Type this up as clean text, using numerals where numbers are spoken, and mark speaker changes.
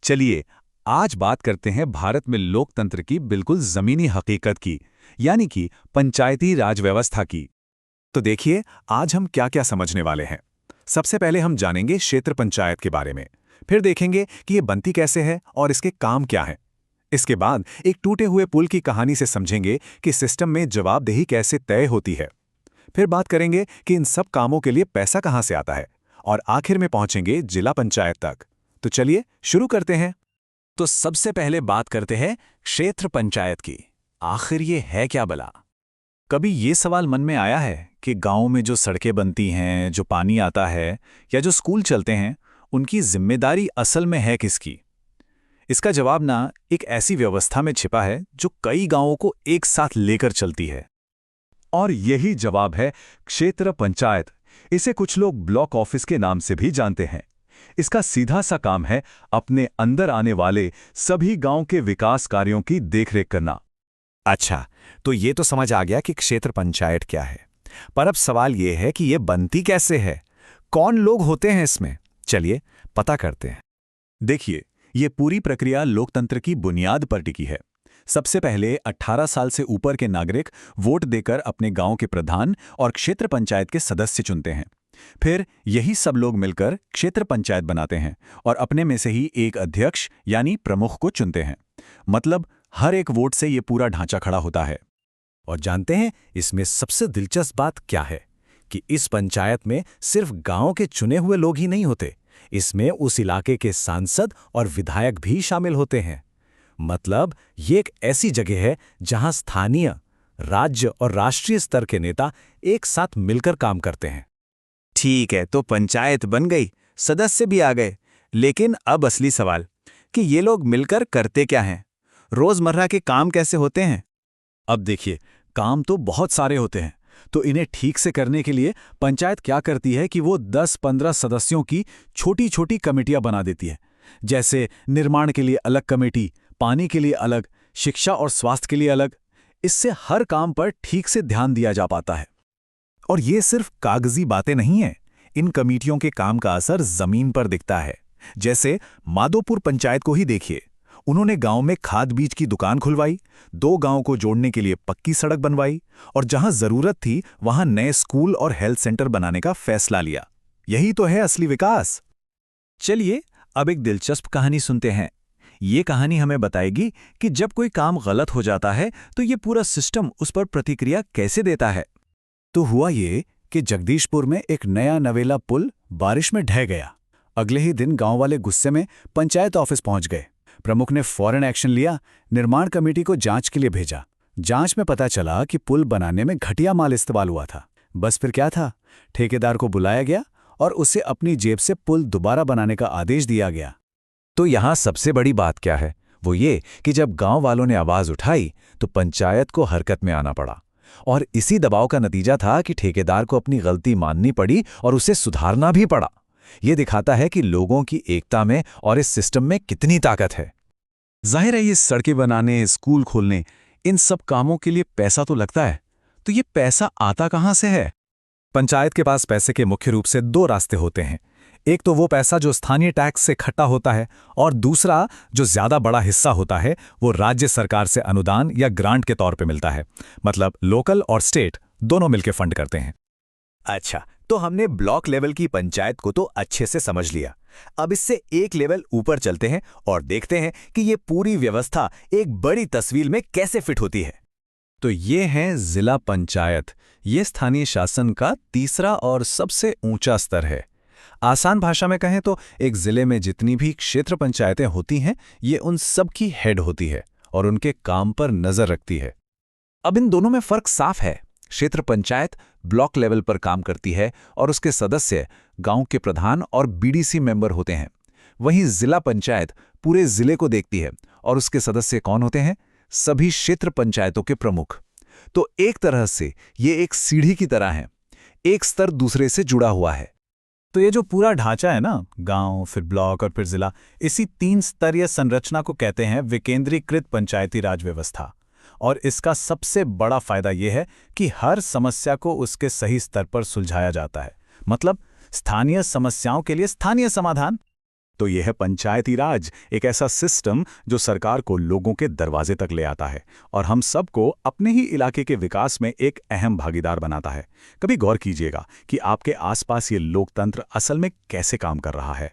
Speaker 1: चलिए, आज बात करते हैं भारत में लोकतंत्र की बिल्कुल जमीनी हकीकत की, यानी कि पंचायती राज व्यवस्था की। तो देखिए, आज हम क्या क्या समझने वाले हैं। सबसे पहले हम जानेंगे क्षेत्र पंचायत के बारे में। फिर देखेंगे कि ये बनती कैसे है और इसके काम क्या हैं। इसके बाद एक टूटे हुए पुल की कहानी से समझेंगे कि सिस्टम में जवाबदेही कैसे तय होती है। फिर बात करेंगे कि इन सब कामों के लिए पैसा कहाँ से आता है। और आखिर में पहुंचेंगे जिला पंचायत तक। तो चलिए शुरू करते हैं। तो सबसे पहले बात करते हैं क्षेत्र पंचायत की। आखिर ये है क्या भला? कभी ये सवाल मन में आया है कि गांव में जो सड़कें बनती हैं, जो पानी आता है या जो स्कूल चलते हैं, उनकी जिम्मेदारी असल में है किसकी? इसका जवाब ना एक ऐसी व्यवस्था में छिपा है जो कई गांवों को एक साथ लेकर चलती है। और यही जवाब है क्षेत्र पंचायत। इसे कुछ लोग ब्लॉक ऑफिस के नाम से भी जानते हैं। इसका सीधा सा काम है अपने अंदर आने वाले सभी गांव के विकास कार्यों की देखरेख करना। अच्छा, तो ये तो समझ आ गया कि क्षेत्र पंचायत क्या है। पर अब सवाल ये है कि ये बनती कैसे है? कौन लोग होते हैं इसमें? चलिए पता करते हैं। देखिए, ये पूरी प्रक्रिया लोकतंत्र की बुनियाद पर टिकी है। सबसे पहले 18 साल से ऊपर के नागरिक वोट देकर अपने गांव के प्रधान और क्षेत्र पंचायत के सदस्य चुनते हैं। फिर यही सब लोग मिलकर क्षेत्र पंचायत बनाते हैं और अपने में से ही एक अध्यक्ष यानी प्रमुख को चुनते हैं। मतलब हर एक वोट से ये पूरा ढांचा खड़ा होता है। और जानते हैं इसमें सबसे दिलचस्प बात क्या है? कि इस पंचायत में सिर्फ गांव के चुने हुए लोग ही नहीं होते, इसमें उस इलाके के सांसद और विधायक भी शामिल होते हैं। मतलब ये एक ऐसी जगह है जहां स्थानीय, राज्य और राष्ट्रीय स्तर के नेता एक साथ मिलकर काम करते हैं। ठीक है, तो पंचायत बन गई, सदस्य भी आ गए, लेकिन अब असली सवाल कि ये लोग मिलकर करते क्या हैं? रोजमर्रा के काम कैसे होते हैं? अब देखिए, काम तो बहुत सारे होते हैं। तो इन्हें ठीक से करने के लिए पंचायत क्या करती है कि वो 10-15 सदस्यों की छोटी छोटी कमेटियां बना देती है। जैसे निर्माण के लिए अलग कमेटी, पानी के लिए अलग, शिक्षा और स्वास्थ्य के लिए अलग। इससे हर काम पर ठीक से ध्यान दिया जा पाता है। और ये सिर्फ कागजी बातें नहीं हैं। इन कमेटियों के काम का असर जमीन पर दिखता है। जैसे माधोपुर पंचायत को ही देखिए। उन्होंने गांव में खाद बीज की दुकान खुलवाई, 2 गांव को जोड़ने के लिए पक्की सड़क बनवाई और जहां जरूरत थी वहां नए स्कूल और हेल्थ सेंटर बनाने का फैसला लिया। यही तो है असली विकास। चलिए अब एक दिलचस्प कहानी सुनते हैं। ये कहानी हमें बताएगी कि जब कोई काम गलत हो जाता है तो ये पूरा सिस्टम उस पर प्रतिक्रिया कैसे देता है। तो हुआ ये कि जगदीशपुर में एक नया नवेला पुल बारिश में ढह गया। अगले ही दिन गांव वाले गुस्से में पंचायत ऑफिस पहुंच गए। प्रमुख ने फौरन एक्शन लिया, निर्माण कमेटी को जांच के लिए भेजा। जांच में पता चला कि पुल बनाने में घटिया माल इस्तेमाल हुआ था। बस फिर क्या था, ठेकेदार को बुलाया गया और उसे अपनी जेब से पुल दोबारा बनाने का आदेश दिया गया। तो यहां सबसे बड़ी बात क्या है? वो ये कि जब गांव वालों ने आवाज उठाई तो पंचायत को हरकत में आना पड़ा। और इसी दबाव का नतीजा था कि ठेकेदार को अपनी गलती माननी पड़ी और उसे सुधारना भी पड़ा। ये दिखाता है कि लोगों की एकता में और इस सिस्टम में कितनी ताकत है। जाहिर है ये सड़कें बनाने, स्कूल खोलने, इन सब कामों के लिए पैसा तो लगता है। तो ये पैसा आता कहां से है? पंचायत के पास पैसे के मुख्य रूप से 2 रास्ते होते हैं। एक तो वो पैसा जो स्थानीय टैक्स से इकट्ठा होता है और दूसरा जो ज्यादा बड़ा हिस्सा होता है वो राज्य सरकार से अनुदान या ग्रांट के तौर पे मिलता है। मतलब लोकल और स्टेट दोनों मिलकर फंड करते हैं। अच्छा, तो हमने ब्लॉक लेवल की पंचायत को तो अच्छे से समझ लिया। अब इससे एक लेवल ऊपर चलते हैं और देखते हैं कि ये पूरी व्यवस्था एक बड़ी तस्वीर में कैसे फिट होती है। तो ये है जिला पंचायत। ये स्थानीय शासन का तीसरा और सबसे ऊंचा स्तर है। आसान भाषा में कहें तो एक जिले में जितनी भी क्षेत्र पंचायतें होती हैं, ये उन सब की हेड होती है और उनके काम पर नजर रखती है। अब इन दोनों में फर्क साफ है। क्षेत्र पंचायत ब्लॉक लेवल पर काम करती है और उसके सदस्य गांव के प्रधान और बीडीसी मेंबर होते हैं। वहीं जिला पंचायत पूरे जिले को देखती है और उसके सदस्य कौन होते हैं? सभी क्षेत्र पंचायतों के प्रमुख। तो एक तरह से ये एक सीढ़ी की तरह है, एक स्तर दूसरे से जुड़ा हुआ है। तो ये जो पूरा ढांचा है ना, गांव, फिर ब्लॉक और फिर जिला, इसी 3 स्तरीय संरचना को कहते हैं विकेंद्रीकृत पंचायती राज व्यवस्था। और इसका सबसे बड़ा फायदा यह है कि हर समस्या को उसके सही स्तर पर सुलझाया जाता है। मतलब स्थानीय समस्याओं के लिए स्थानीय समाधान तो यह है पंचायती राज, एक ऐसा सिस्टम जो सरकार को लोगों के दरवाजे तक ले आता है और हम सबको अपने ही इलाके के विकास में एक अहम भागीदार बनाता है। कभी गौर कीजिएगा कि आपके आसपास ये लोकतंत्र असल में कैसे काम कर रहा है।